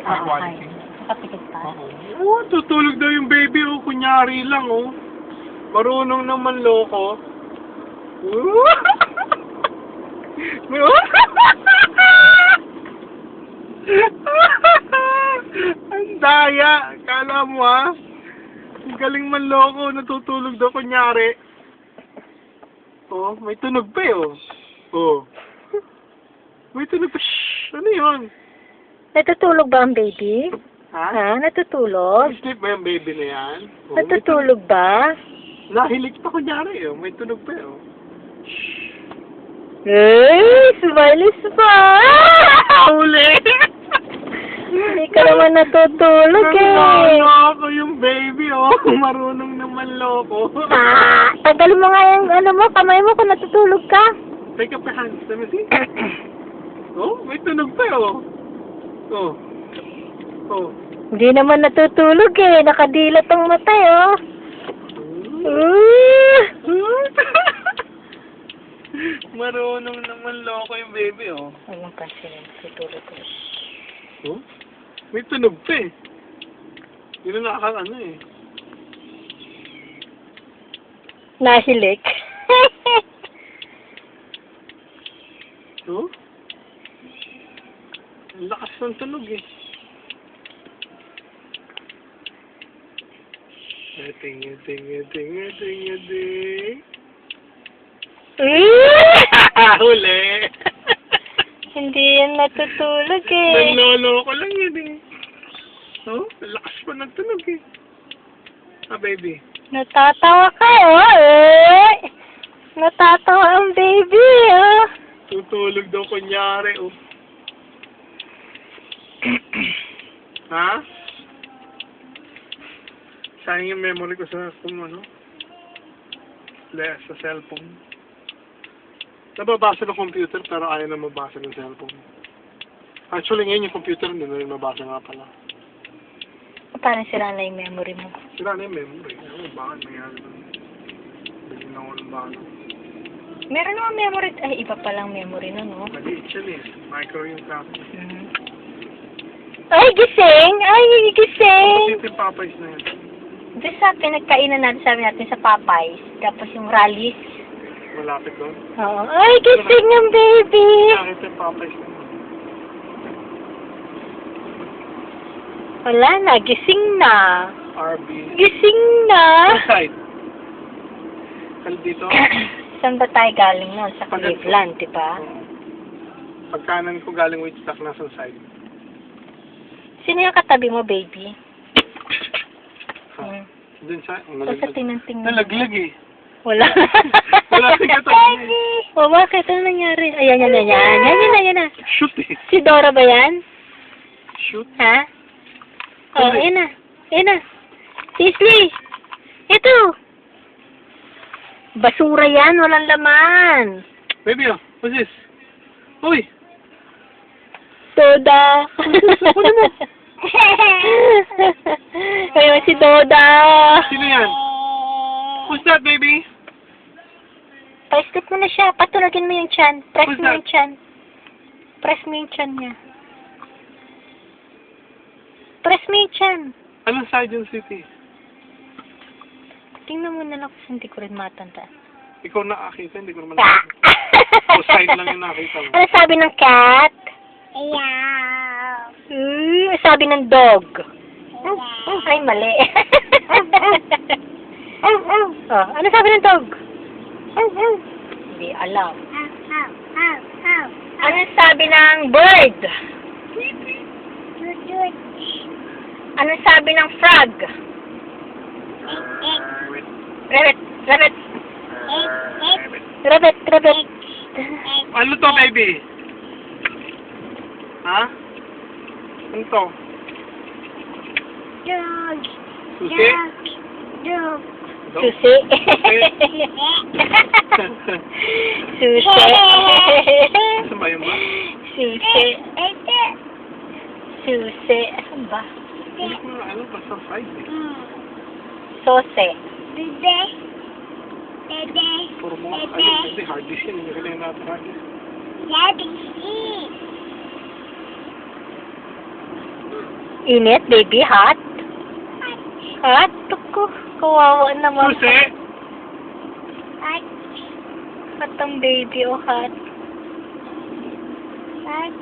high quality. Kapikit pa. Oo, tutulog daw yung baby, oh. Kunyari lang, oh. Marunong naman loko. Ang daya. Kala mo, ha? Ang galing man loko. Natutulog daw kunyari. Oh, may tunog pa, eh, oh. Oh. May tunog pa. Shhh! Ano yun? Natutulog ba ang baby? Ha? Ha? Natutulog? Sleep ba yung baby na yan? Oh, Natutulog ba? nahilig pa kunyari, oh. May tunog pa, oh. Hey! Smiley smile! Huli! Hindi ka naman natutulog eh. Loko yung baby, oh. Marunong naman loko. Tagalin mo nga yung ano mo, kamay mo kung natutulog ka. Take up your hands. Let me see. Oh, may tunog pa, oh. Oh. Oh. Hindi naman natutulog eh. Nakadilat ang mata eh, oh. Marunong naman loko yung baby, oh. Anong pansinin? Natutulog ko. Oh? May tunog pa, eh. Yun na nakakano, eh. Nahilik. Oh? Ang lakas ng tunog, eh. Ting. Huli! Hindi yan natutulog eh. Nanloloko lang yun, eh. Oh? Ang lakas pa ng tunog, eh. Ah, baby. Natatawa ka, oh. Eh. Natatawa ang baby, oh. Tutulog daw kunyari, oh. Ha? Sayang yung memory ko sa ano? Sa cellphone. Nababasa ng computer pero ayaw na mabasa ng cellphone. Actually, ngayon yung computer hindi na rin mabasa nga pala. Parang sira na yung memory mo. Sira na yung memory. Ano, bakit nangyari na? Bigyan ako ng bago. Meron naman memory. Ay, iba palang memory na, no? Maliit siya, eh. Micro yung tapos. Ay, gising! Ay, gising! Kapatid yung Popeyes na yun. Doon sa pinagkainan natin, sabi natin sa Popeyes. Tapos yung rallies. Malapit doon. Oo. Ay, gising yung baby! Nakita yung Popeyes na yun. Wala na, gising na. RB. Gising na. Side. Dito. Saan ba tayo galing nun? Sa Cleveland, di ba? Pagkanan ko galing with stock nasa side. Sino yung katabi mo, baby? Dun sa... Basta tingnan-tingnan. Nalaglag, eh. Wala. Wala si katabi. O, bakit? Ano nangyari? Ayan, yan na. Shoot, eh. Si Dora ba yan? Shoot. Ha? Oh, ayan na. Sisley! Ito! Basura yan, walang laman. Baby, oh. What's this? Uy! Doda! Ayun si Doda! Sino yan? Who's that, baby? Pa-step mo na siya. Patulogin mo yung tiyan. Press Who's mo that? yung tiyan. Press mo yung tiyan niya. Press mo yung tiyan. Anong side yung city? Tingnan mo na lang kasi hindi ko rin matanda. Ikaw nakakita, hindi ko naman nakakita. O side lang yung nakita mo. Ano sabi ng cat? Sabi ng dog. Ay, mali. Ano sabi ng dog? Hindi alam. Ano sabi ng bird? Ano sabi ng frog? Rabbit. Ano to, baby? Ha? Ano to? Susi? Dog. Dog? Susi. Susi. Ano ba yun ba? Susi. Susi. Ano ba? Hindi ko na alam, basta side, eh. Sose. Puro mga ayun, hindi hard disk yan. Hindi kailangan natin hard disk. Daddy, eat. Init, baby? Hot? Hot? Tuko. Kawawa naman. Susi! Hot ang baby, oh hot. Hot.